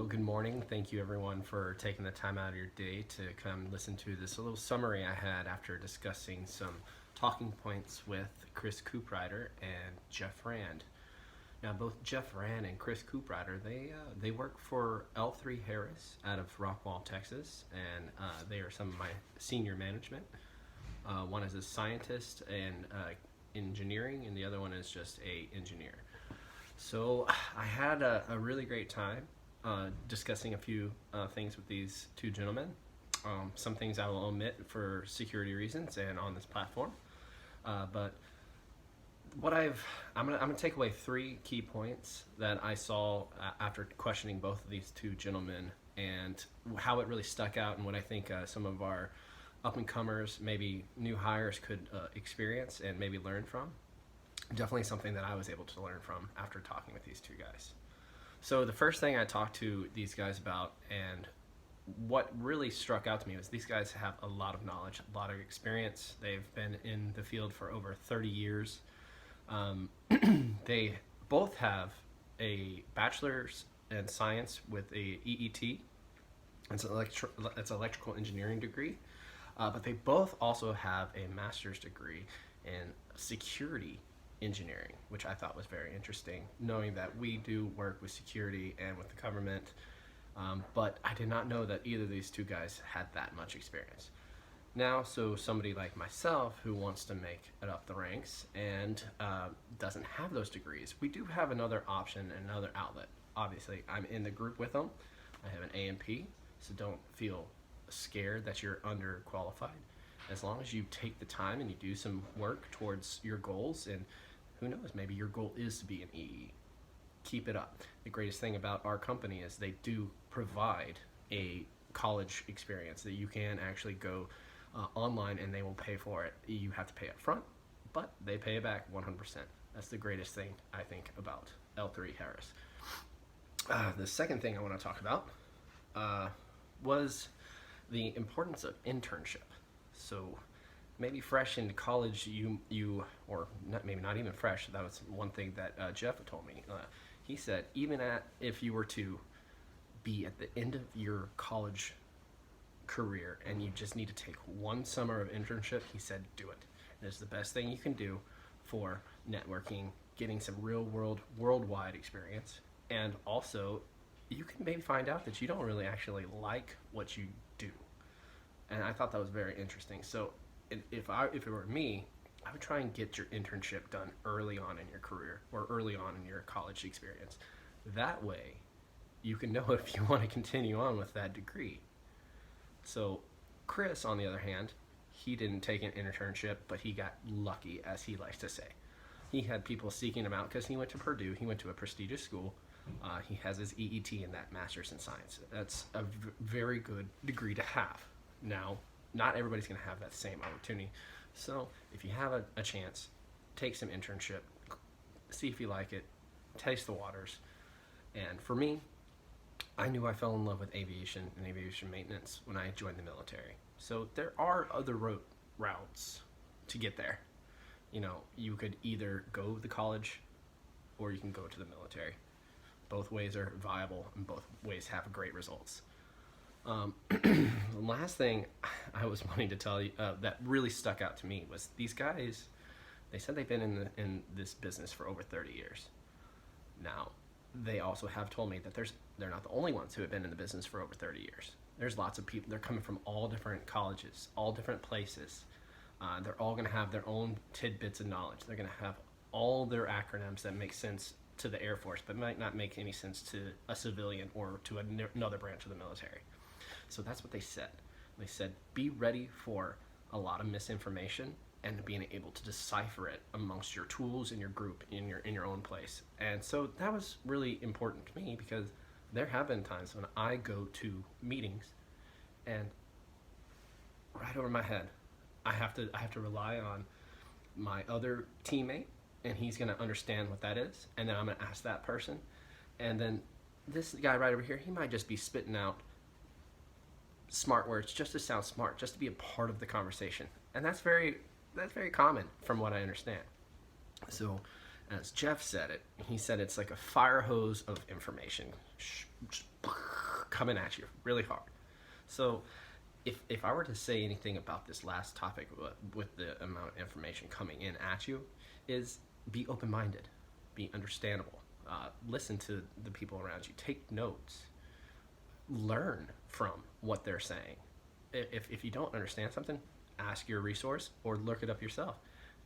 good morning. Thank you everyone for taking the time out of your day to come listen to this little summary I had after discussing some talking points with Chris Cooprider and Jeff Rand. Now, both Jeff Rand and Chris Cooprider, they work for L3 Harris out of Rockwall, Texas, and they are some of my senior management. One is a scientist and engineering, and the other one is just a engineer. So I had a really great time discussing a few things with these two gentlemen. Some things I will omit for security reasons and on this platform. But what I'm gonna take away three key points that I saw after questioning both of these two gentlemen and how it really stuck out and what I think some of our up and comers, maybe new hires could experience and maybe learn from. Definitely something that I was able to learn from after talking with these two guys. So the first thing I talked to these guys about and what really struck out to me was these guys have a lot of knowledge, a lot of experience. They've been in the field for over 30 years. They both have a bachelor's in science with a EET. It's an electrical engineering degree. But they both also have a master's degree in security engineering, which I thought was very interesting, knowing that we do work with security and with the government, but I did not know that either of these two guys had that much experience. Now, so somebody like myself who wants to make it up the ranks and doesn't have those degrees, we do have another option, another outlet. Obviously, I'm in the group with them. I have an A&P, so don't feel scared that you're underqualified. As long as you take the time and you do some work towards your goals, and who knows, maybe your goal is to be an EE. Keep it up. The greatest thing about our company is they do provide a college experience that you can actually go online and they will pay for it. You have to pay up front, but they pay it back 100%. That's the greatest thing I think about L3 Harris. The second thing I want to talk about was the importance of internship. So maybe fresh into college, you or not, maybe not even fresh. That was one thing that Jeff told me. He said even if you were to be at the end of your college career and you just need to take one summer of internship, he said do it. It's the best thing you can do for networking, getting some real worldwide experience, and also you can maybe find out that you don't really actually like what you do. And I thought that was very interesting. So if it were me, I would try and get your internship done early on in your career or early on in your college experience. That way, you can know if you want to continue on with that degree. So Chris, on the other hand, he didn't take an internship, but he got lucky, as he likes to say. He had people seeking him out because he went to Purdue. He went to a prestigious school. He has his EET in that master's in science. That's a very good degree to have. Now, not everybody's going to have that same opportunity. So if you have a chance, take some internship, see if you like it, taste the waters. And for me, I knew I fell in love with aviation and aviation maintenance when I joined the military. So there are other routes to get there. You know, you could either go to college or you can go to the military. Both ways are viable and both ways have great results. The last thing I was wanting to tell you that really stuck out to me was these guys, they said they've been in this business for over 30 years. Now, they also have told me that they're not the only ones who have been in the business for over 30 years. There's lots of people, they're coming from all different colleges, all different places. They're all going to have their own tidbits of knowledge. They're going to have all their acronyms that make sense to the Air Force, but might not make any sense to a civilian or to another branch of the military. So that's what they said. They said, be ready for a lot of misinformation and being able to decipher it amongst your tools in your group, in your own place. And so that was really important to me because there have been times when I go to meetings and right over my head, I have to rely on my other teammate, and he's going to understand what that is, and then I'm going to ask that person, and then this guy right over here, he might just be spitting out smart words just to sound smart, just to be a part of the conversation. And that's very common from what I understand. So As Jeff said it, he said it's like a fire hose of information coming at you really hard. So if I were to say anything about this last topic with the amount of information coming in at you, is be open-minded, be understandable, listen to the people around you, take notes, learn from what they're saying. If you don't understand something, ask your resource or look it up yourself.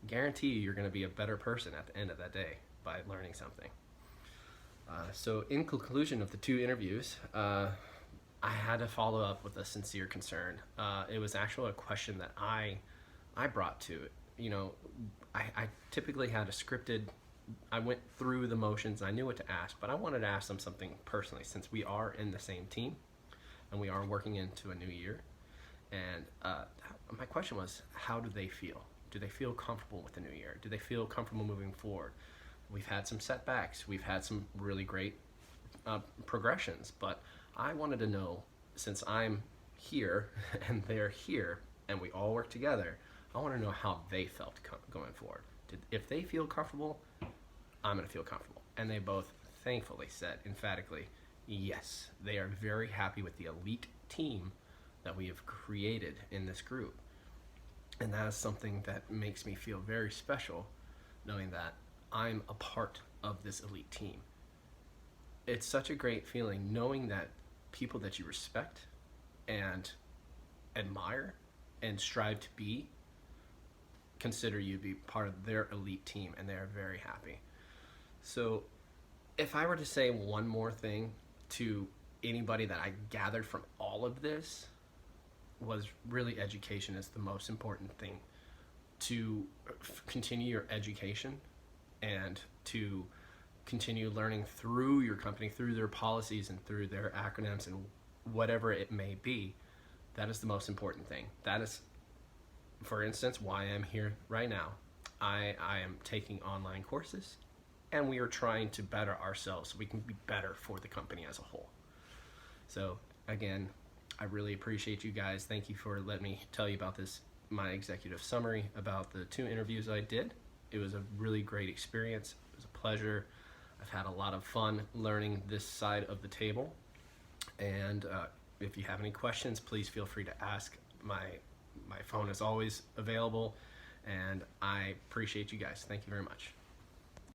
Guarantee you're going to be a better person at the end of that day by learning something. So in conclusion of the 2 interviews, I had to follow up with a sincere concern. It was actually a question that I brought to it. You know, I typically had a scripted, I went through the motions, I knew what to ask, but I wanted to ask them something personally since we are in the same team and we are working into a new year. And my question was, how do they feel? Do they feel comfortable with the new year? Do they feel comfortable moving forward? We've had some setbacks. We've had some really great progressions, but I wanted to know, since I'm here and they're here and we all work together, I want to know how they felt going forward. If they feel comfortable, I'm going to feel comfortable. And they both thankfully said emphatically, yes, they are very happy with the elite team that we have created in this group. And that is something that makes me feel very special, knowing that I'm a part of this elite team. It's such a great feeling knowing that people that you respect and admire and strive to be consider you to be part of their elite team, and they're very happy. So if I were to say one more thing to anybody that I gathered from all of this, was really education is the most important thing. To continue your education and to continue learning through your company, through their policies and through their acronyms and whatever it may be, that is the most important thing. That is, for instance, why I'm here right now. I am taking online courses, and we are trying to better ourselves so we can be better for the company as a whole. So again, I really appreciate you guys. Thank you for letting me tell you about this, my executive summary about the 2 interviews I did. It was a really great experience. It was a pleasure. I've had a lot of fun learning this side of the table. And if you have any questions, please feel free to ask. My phone is always available, and I appreciate you guys. Thank you very much.